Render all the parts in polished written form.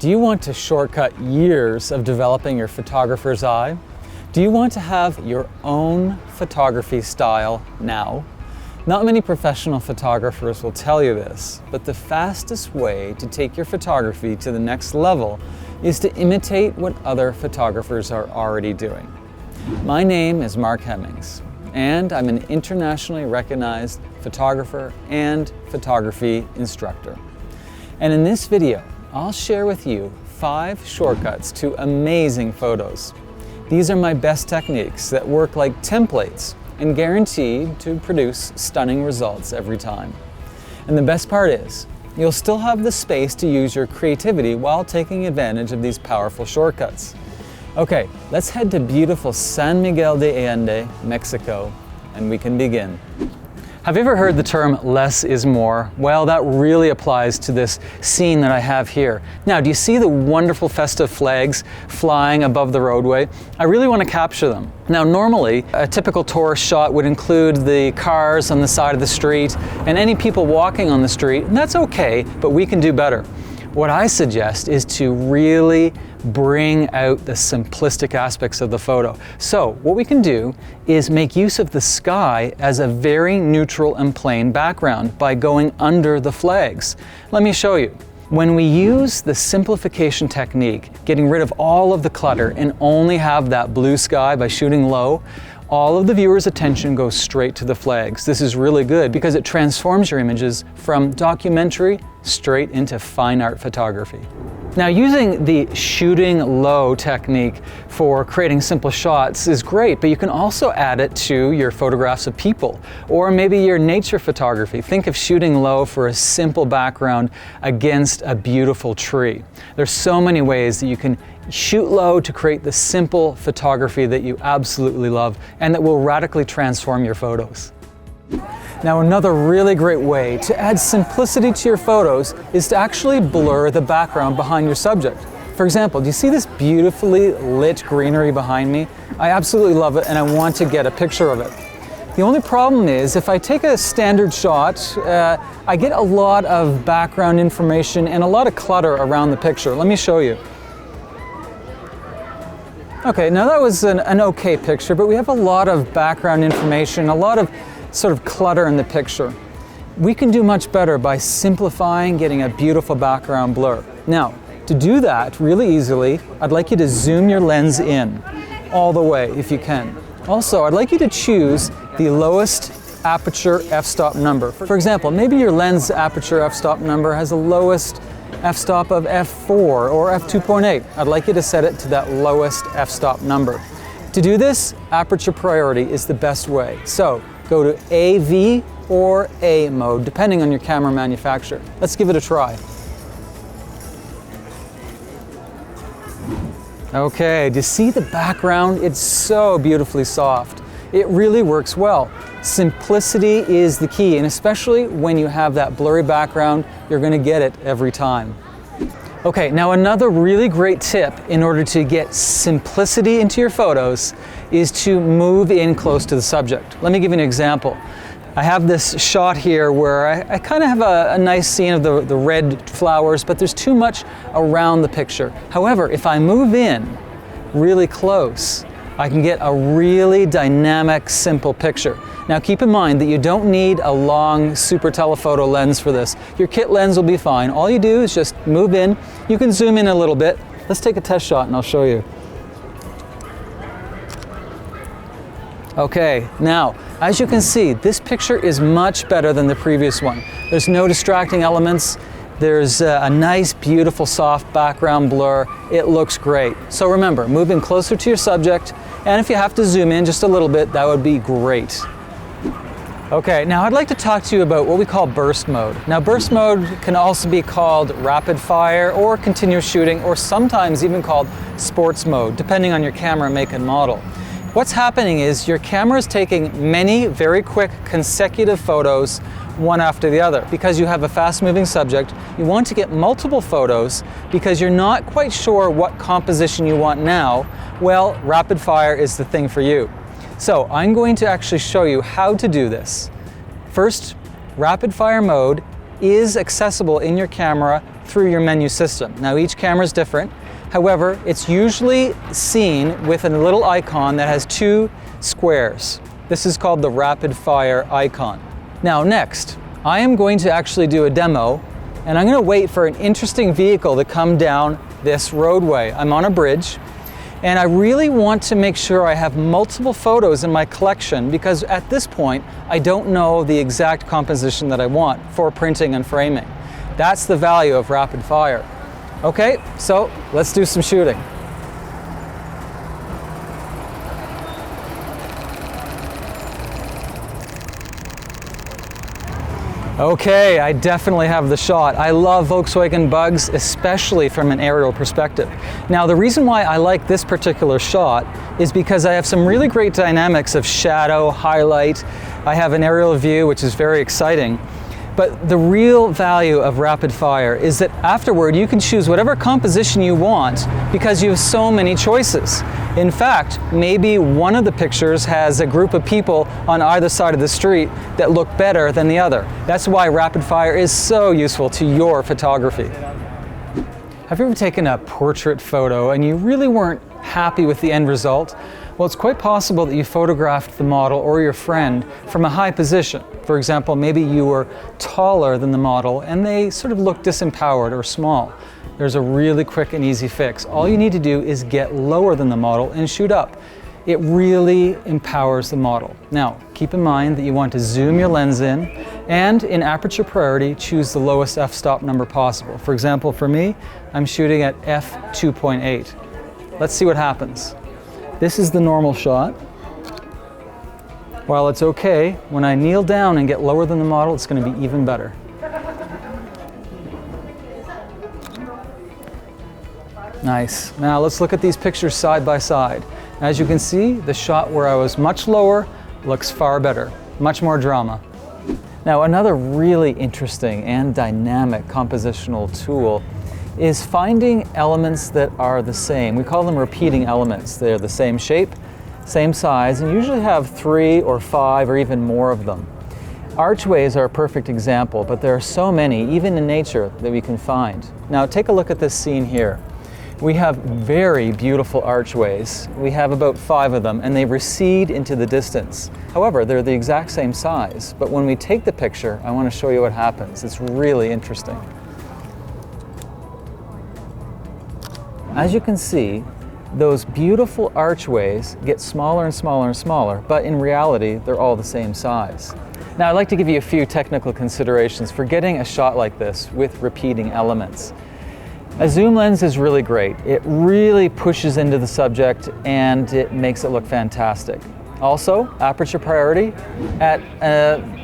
Do you want to shortcut years of developing your photographer's eye? Do you want to have your own photography style now? Not many professional photographers will tell you this, but the fastest way to take your photography to the next level is to imitate what other photographers are already doing. My name is Mark Hemmings, and I'm an internationally recognized photographer and photography instructor. And in this video, I'll share with you 5 shortcuts to amazing photos. These are my best techniques that work like templates and guaranteed to produce stunning results every time. And the best part is, you'll still have the space to use your creativity while taking advantage of these powerful shortcuts. Okay, let's head to beautiful San Miguel de Allende, Mexico, and we can begin. Have you ever heard the term less is more? Well, that really applies to this scene that I have here. Now, do you see the wonderful festive flags flying above the roadway? I really want to capture them. Now, normally, a typical tourist shot would include the cars on the side of the street and any people walking on the street, and that's okay, but we can do better. What I suggest is to really bring out the simplistic aspects of the photo. So what we can do is make use of the sky as a very neutral and plain background by going under the flags. Let me show you. When we use the simplification technique, getting rid of all of the clutter and only have that blue sky by shooting low, all of the viewer's attention goes straight to the flags. This is really good because it transforms your images from documentary straight into fine art photography. Now, using the shooting low technique for creating simple shots is great, but you can also add it to your photographs of people or maybe your nature photography. Think of shooting low for a simple background against a beautiful tree. There's so many ways that you can shoot low to create the simple photography that you absolutely love and that will radically transform your photos. Now, another really great way to add simplicity to your photos is to actually blur the background behind your subject. For example, do you see this beautifully lit greenery behind me? I absolutely love it and I want to get a picture of it. The only problem is if I take a standard shot, I get a lot of background information and a lot of clutter around the picture. Let me show you. Okay, now that was an okay picture, but we have a lot of background information, a lot of sort of clutter in the picture. We can do much better by simplifying, getting a beautiful background blur. Now, to do that really easily, I'd like you to zoom your lens in all the way if you can. Also, I'd like you to choose the lowest aperture f-stop number. For example, maybe your lens aperture f-stop number has the lowest f-stop of f4 or f2.8. I'd like you to set it to that lowest f-stop number. To do this, aperture priority is the best way. So go to AV or A mode, depending on your camera manufacturer. Let's give it a try. Okay, do you see the background? It's so beautifully soft. It really works well. Simplicity is the key, and especially when you have that blurry background, you're going to get it every time. Okay, now another really great tip in order to get simplicity into your photos is to move in close to the subject. Let me give you an example. I have this shot here where I kind of have a nice scene of the red flowers, but there's too much around the picture. However, if I move in really close, I can get a really dynamic, simple picture. Now keep in mind that you don't need a long super telephoto lens for this. Your kit lens will be fine. All you do is just move in. You can zoom in a little bit. Let's take a test shot and I'll show you. Okay, now, as you can see, this picture is much better than the previous one. There's no distracting elements. There's a nice, beautiful, soft background blur. It looks great. So remember, move in closer to your subject, and if you have to zoom in just a little bit, that would be great. Okay, now I'd like to talk to you about what we call burst mode. Now, burst mode can also be called rapid fire or continuous shooting, or sometimes even called sports mode, depending on your camera make and model. What's happening is your camera is taking many very quick consecutive photos one after the other. Because you have a fast-moving subject, you want to get multiple photos because you're not quite sure what composition you want now. Well, rapid fire is the thing for you. So I'm going to actually show you how to do this. First, rapid fire mode is accessible in your camera through your menu system. Now each camera is different. However, it's usually seen with a little icon that has two squares. This is called the rapid fire icon. Now next, I am going to actually do a demo, and I'm going to wait for an interesting vehicle to come down this roadway. I'm on a bridge, and I really want to make sure I have multiple photos in my collection, because at this point I don't know the exact composition that I want for printing and framing. That's the value of rapid fire. Okay, so let's do some shooting. Okay, I definitely have the shot. I love Volkswagen Bugs, especially from an aerial perspective. Now, the reason why I like this particular shot is because I have some really great dynamics of shadow, highlight. I have an aerial view, which is very exciting. But the real value of rapid fire is that afterward you can choose whatever composition you want because you have so many choices. In fact, maybe one of the pictures has a group of people on either side of the street that look better than the other. That's why rapid fire is so useful to your photography. Have you ever taken a portrait photo and you really weren't happy with the end result? Well, it's quite possible that you photographed the model or your friend from a high position. For example, maybe you were taller than the model and they sort of look disempowered or small. There's a really quick and easy fix. All you need to do is get lower than the model and shoot up. It really empowers the model. Now, keep in mind that you want to zoom your lens in, and in aperture priority, choose the lowest f-stop number possible. For example, for me, I'm shooting at f2.8. Let's see what happens. This is the normal shot. While it's okay, when I kneel down and get lower than the model, it's going to be even better. Nice. Now let's look at these pictures side by side. As you can see, the shot where I was much lower looks far better, much more drama. Now, another really interesting and dynamic compositional tool is finding elements that are the same. We call them repeating elements. They're the same shape, same size, and usually have 3 or 5 or even more of them. Archways are a perfect example, but there are so many, even in nature, that we can find. Now, take a look at this scene here. We have very beautiful archways. We have about 5 of them, and they recede into the distance. However, they're the exact same size, but when we take the picture, I want to show you what happens. It's really interesting. As you can see, those beautiful archways get smaller and smaller and smaller, but in reality, they're all the same size. Now, I'd like to give you a few technical considerations for getting a shot like this with repeating elements. A zoom lens is really great. It really pushes into the subject and it makes it look fantastic. Also, aperture priority at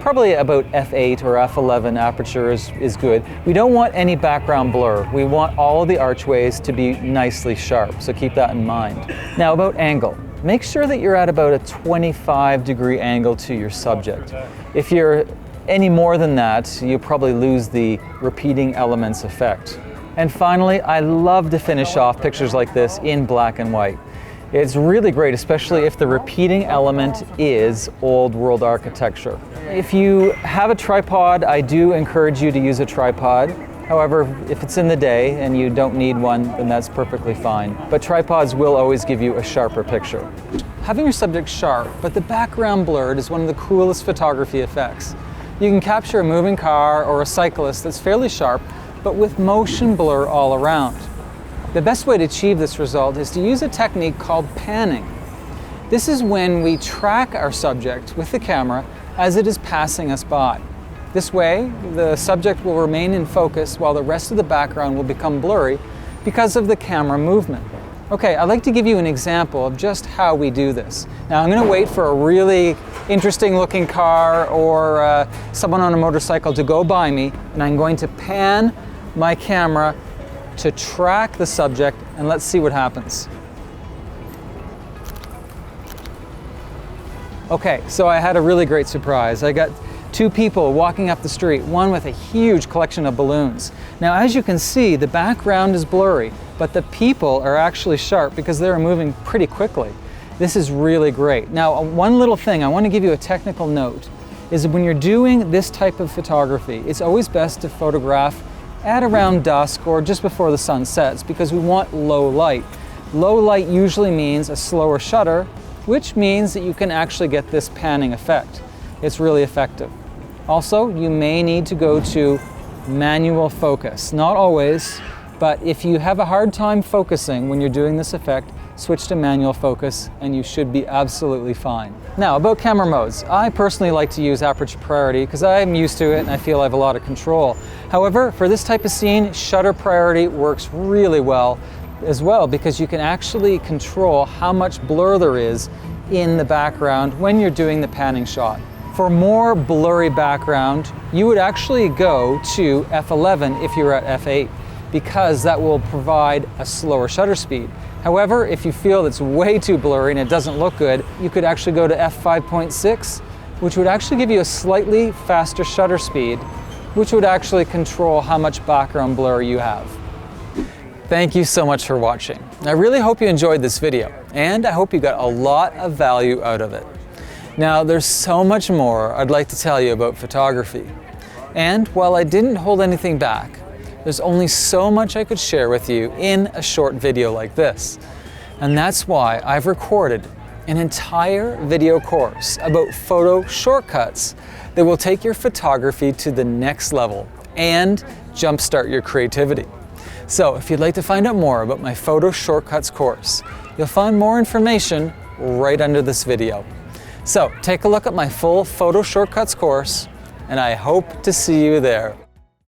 probably about f8 or f11 aperture is good. We don't want any background blur. We want all of the archways to be nicely sharp, so keep that in mind. Now, about angle. Make sure that you're at about a 25-degree angle to your subject. If you're any more than that, you probably lose the repeating elements effect. And finally, I love to finish off pictures like this in black and white. It's really great, especially if the repeating element is old world architecture. If you have a tripod, I do encourage you to use a tripod. However, if it's in the day and you don't need one, then that's perfectly fine. But tripods will always give you a sharper picture. Having your subject sharp, but the background blurred, is one of the coolest photography effects. You can capture a moving car or a cyclist that's fairly sharp, but with motion blur all around. The best way to achieve this result is to use a technique called panning. This is when we track our subject with the camera as it is passing us by. This way, the subject will remain in focus while the rest of the background will become blurry because of the camera movement. Okay, I'd like to give you an example of just how we do this. Now, I'm going to wait for a really interesting looking car or someone on a motorcycle to go by me, and I'm going to pan my camera to track the subject, and let's see what happens. Okay, so I had a really great surprise. I got 2 people walking up the street, one with a huge collection of balloons. Now, as you can see, the background is blurry, but the people are actually sharp because they're moving pretty quickly. This is really great. Now, one little thing, I want to give you a technical note, is that when you're doing this type of photography, it's always best to photograph at around dusk or just before the sun sets because we want low light. Low light usually means a slower shutter, which means that you can actually get this panning effect. It's really effective. Also, you may need to go to manual focus. Not always, but if you have a hard time focusing when you're doing this effect, switch to manual focus and you should be absolutely fine. Now, about camera modes. I personally like to use aperture priority because I'm used to it and I feel I have a lot of control. However, for this type of scene, shutter priority works really well as well because you can actually control how much blur there is in the background when you're doing the panning shot. For more blurry background, you would actually go to f11 if you're at f8 because that will provide a slower shutter speed. However, if you feel it's way too blurry and it doesn't look good, you could actually go to f5.6, which would actually give you a slightly faster shutter speed, which would actually control how much background blur you have. Thank you so much for watching. I really hope you enjoyed this video, and I hope you got a lot of value out of it. Now, there's so much more I'd like to tell you about photography. And while I didn't hold anything back, there's only so much I could share with you in a short video like this. And that's why I've recorded an entire video course about photo shortcuts that will take your photography to the next level and jumpstart your creativity. So if you'd like to find out more about my photo shortcuts course, you'll find more information right under this video. So take a look at my full photo shortcuts course, and I hope to see you there.